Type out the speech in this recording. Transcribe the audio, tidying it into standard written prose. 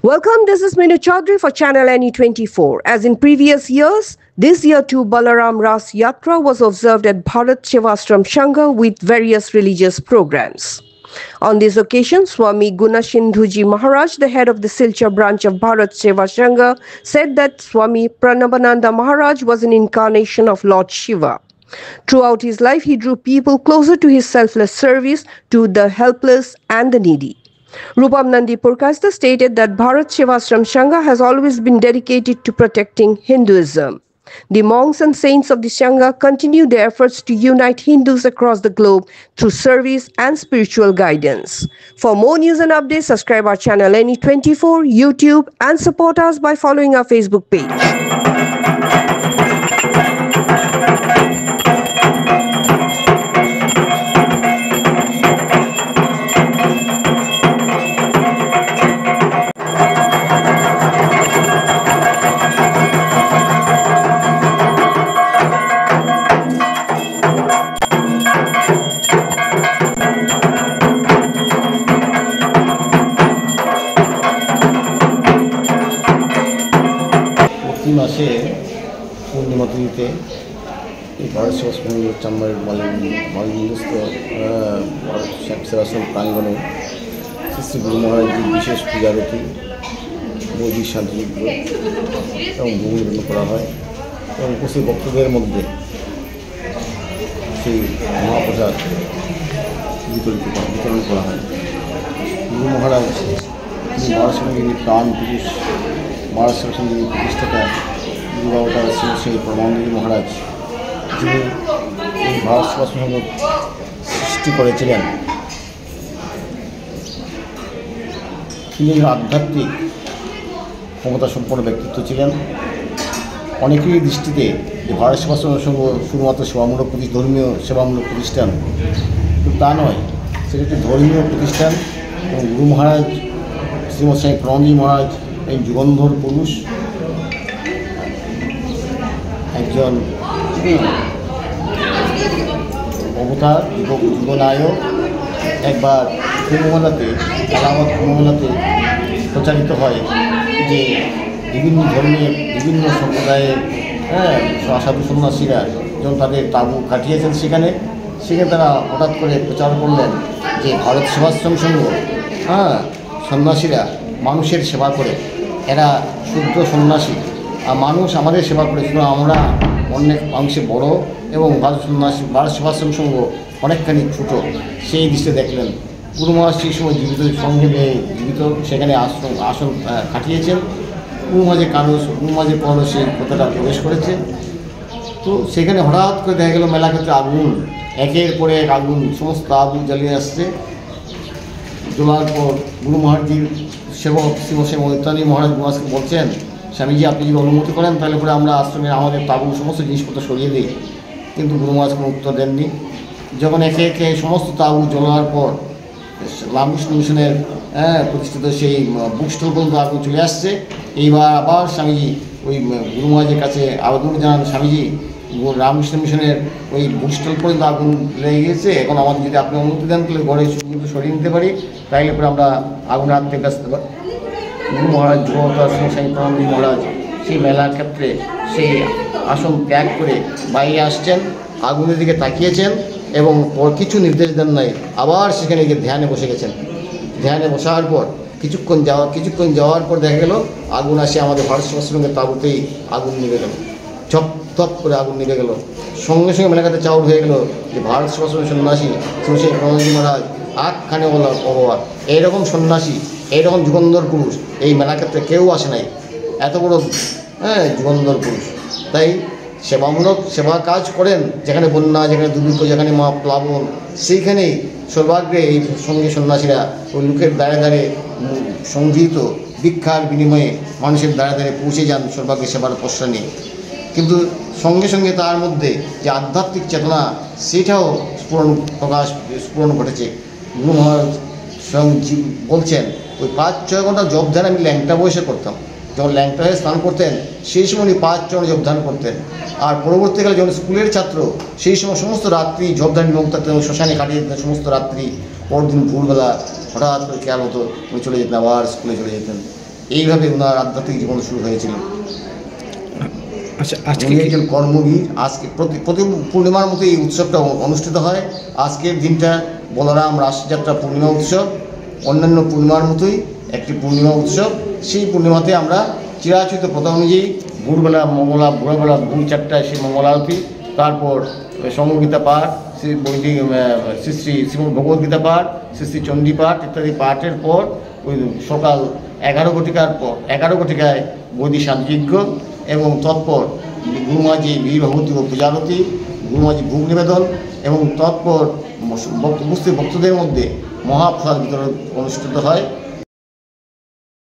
Welcome, this is Minu Chaudhary for Channel NE24. As in previous years, this year too Balaram Ras Yatra was observed at Bharat Sevashram Sangha with various religious programs. On this occasion, Swami Gunasindhuji Maharaj, the head of the Silchar branch of Bharat Seva Sangha, said that Swami Pranabananda Maharaj was an incarnation of Lord Shiva. Throughout his life, he drew people closer to his selfless service to the helpless and the needy. Rupam Nandi Purkasta stated that Bharat Sevashram Sangha has always been dedicated to protecting Hinduism. The monks and saints of the Sangha continue their efforts to unite Hindus across the globe through service and spiritual guidance. For more news and updates, subscribe our channel NE24, YouTube, and support us by following our Facebook page. প্রতি মাসে পূর্ণিমা তিথিতে এই Bharat Sevashram chamber মালিন্যস্ত Sevashram প্রাঙ্গণে শ্রী শ্রী গুরু মহারাজজির বিশেষ পূজারতি বৈদিক শান্তিযজ্ঞ এবং ভূমিপূজন করা হয় এবং উপস্থিত বক্তব্যের মধ্যে সেই মহাপ্রসাদ বিতরণ করা হয়। গুরু মহারাজ তিনি ভারত সেবাশ্রমের প্রাণ পুরুষ, ভারত সেবাশ্রমের প্রতিষ্ঠাতা গুরু অবতার সেই প্রমানন্দজি মহারাজ, যিনি এই ভারত সেবাশ্রম সৃষ্টি করেছিলেন, তিনি আধ্যাত্মিক ক্ষমতা সম্পন্ন ব্যক্তিত্ব ছিলেন। অনেকেরই দৃষ্টিতে যে ভারত সেবাশ্রম সংঘ শুধুমাত্র সেবামূলক ধর্মীয় সেবামূলক প্রতিষ্ঠান, কিন্তু তা নয়, সেটা একটি ধর্মীয় প্রতিষ্ঠান। এবং গুরু মহারাজ শ্রীমৎ স্বামী প্রণন্দজি মহারাজ এই যুগন্ধর পুরুষ, একজন অবতার যুগনায়ক। একবার কুম্ভমেলাতে, এলাহাবাদ কুম্ভমেলাতে প্রচারিত হয় যে বিভিন্ন ধর্মের বিভিন্ন সম্প্রদায়ের সাধু সন্ন্যাসীরা যখন তাদের তাঁবু কাটিয়েছেন সেখানে তারা হঠাৎ করে প্রচার করলেন যে ভারত সেবাশ্রম সংঘ সন্ন্যাসীরা মানুষের সেবা করে, এরা শুদ্ধ সন্ন্যাসী, আর মানুষ আমাদের সেবা করে, শুধু আমরা অনেক অংশে বড় এবং ভারত সেবাশ্রম সংঘ অনেকখানি ছোটো। সেই দৃশ্যে দেখলেন গুরু মহারাজ সেই সময় জীবিত সেখানে আসন কাটিয়েছেন। গুরু মহারাজের পরও সেই কথাটা প্রবেশ করেছে। তো সেখানে হঠাৎ করে দেখা গেল মেলাক্ষেত্রে আগুন, একের পরে এক আগুন, সমস্ত আগুন জ্বালিয়ে আসছে। জ্বলার পর গুরু মহারাজজির সেবক শ্রী মৈত্রানী মহারাজ মহারাজকে বলছেন, স্বামীজি আপনি যদি অনুমতি করেন তাহলে পরে আমরা আশ্রমে আমাদের তাঁবু সমস্ত জিনিসপত্র সরিয়ে দিই। কিন্তু গুরু মহারাজ কোনো উত্তর দেননি। যখন একে একে সমস্ত তাঁবু জ্বলার পর রামকৃষ্ণ মিশনের প্রতিষ্ঠিত সেই বুক স্টল পর্যন্ত আগুন চলে আসছে, এইবার আবার স্বামীজি ওই গুরু মহারাজের কাছে আবেদন জানান, স্বামীজি রামকৃষ্ণ মিশনের ওই বুক স্টল পর্যন্ত আগুন লেগে গেছে, এখন আমাদের যদি আপনি অনুমতি দেন তাহলে ঘরে কিন্তু সরিয়ে নিতে পারি, তাইলে পরে আমরা আগুন হাত থেকে আসতে পারি। গুরু মহারাজ যুবতার স্বামী প্রণন্দজি মহারাজ সেই মেলার ক্ষেত্রে সেই আসন ত্যাগ করে বাইরে আসছেন, আগুনের দিকে তাকিয়েছেন এবং কিছু নির্দেশ দেন নাই, আবার সেখানে গিয়ে ধ্যানে বসে গেছেন। ধ্যানে বসার পর কিছুক্ষণ যাওয়ার পর দেখা গেল আগুন আসে আমাদের ভারত সেবাশ্রমের তাঁবুতেই আগুন নিভে গেল, ঝপ করে আগুন নিভে গেল। সঙ্গে সঙ্গে মেলাকাতে চাউর হয়ে গেল যে ভারত সেবাশ্রমের সন্ন্যাসী শ্রী প্রণন্দজি মহারাজ আখখানে ভগবান, এইরকম সন্ন্যাসী, এইরকম যুগন্ধর পুরুষ এই মেলাক্ষেত্রে কেউ আসে নাই, এত বড় যুগন্ধর পুরুষ। তাই সেবামূলক সেবা কাজ করেন, যেখানে বন্যা, যেখানে দুর্ভিক্ষ, যেখানে মা প্লাবন, সেইখানেই সর্বাগ্রে এই সঙ্গে সন্ন্যাসীরা ওই লোকের দ্বারে সংগৃহীত ভিক্ষার বিনিময়ে মানুষের দ্বারে পৌঁছে যান সর্বাগ্রে সেবার প্রশ্রয় নিয়ে। কিন্তু সঙ্গে সঙ্গে তার মধ্যে যে আধ্যাত্মিক চেতনা সেটাও স্ফুরণ ঘটেছে। গুরু মহারাজ স্বয়ং বলছেন ওই 5-6 ঘন্টা জপ ধ্যান আমি ল্যাংটা বয়সে করতাম। যখন ল্যাংটা হয়ে স্নান করতেন সেই সময় উনি 5 চরণ জপ ধ্যান করতেন। আর পরবর্তীকালে যখন স্কুলের ছাত্র সেই সময় সমস্ত রাত্রি জপ ধ্যান বিমুখ থাকতেন, শ্মশানে কাটিয়ে দিতেন সমস্ত রাত্রি। পরদিন ভোরবেলা হঠাৎ করে খেয়াল হতো উনি চলে যেতেন, আবার স্কুলে চলে যেতেন। এইভাবে ওনার আধ্যাত্মিক জীবন শুরু হয়েছিল। আচ্ছা, আজকে উনি একজন কর্মবীর। আজকে প্রতি পূর্ণিমার মতো এই উৎসবটা অনুষ্ঠিত হয়। আজকের দিনটা বলরাম রাসযাত্রা পূর্ণিমা উৎসব, অন্যান্য পূর্ণিমার মতোই একটি পূর্ণিমা উৎসব। সেই পূর্ণিমাতে আমরা চিরাচরিত প্রথা অনুযায়ী ভোরবেলা ভোরবেলা ভোর 4টায় সেই মঙ্গল আরতি, তারপর সংগীতা পাঠ, শ্রী বৈদিক শ্রী শ্রী শ্রীমদ ভগবদ্গীতা পাঠ, শ্রী শ্রী চণ্ডী পাঠ ইত্যাদি পাঠের পর ওই সকাল 11 ঘটিকার পর 11 ঘটিকায় বৈদিক শান্তিযজ্ঞ এবং তৎপর গুরুমাজি বীর ভগবতী ও পূজারতি, গুরুমাজি ভোগ নিবেদন এবং তৎপর উপস্থিত ভক্তদের মধ্যে মহাপ্রসাদ বিতরণ অনুষ্ঠিত হয়।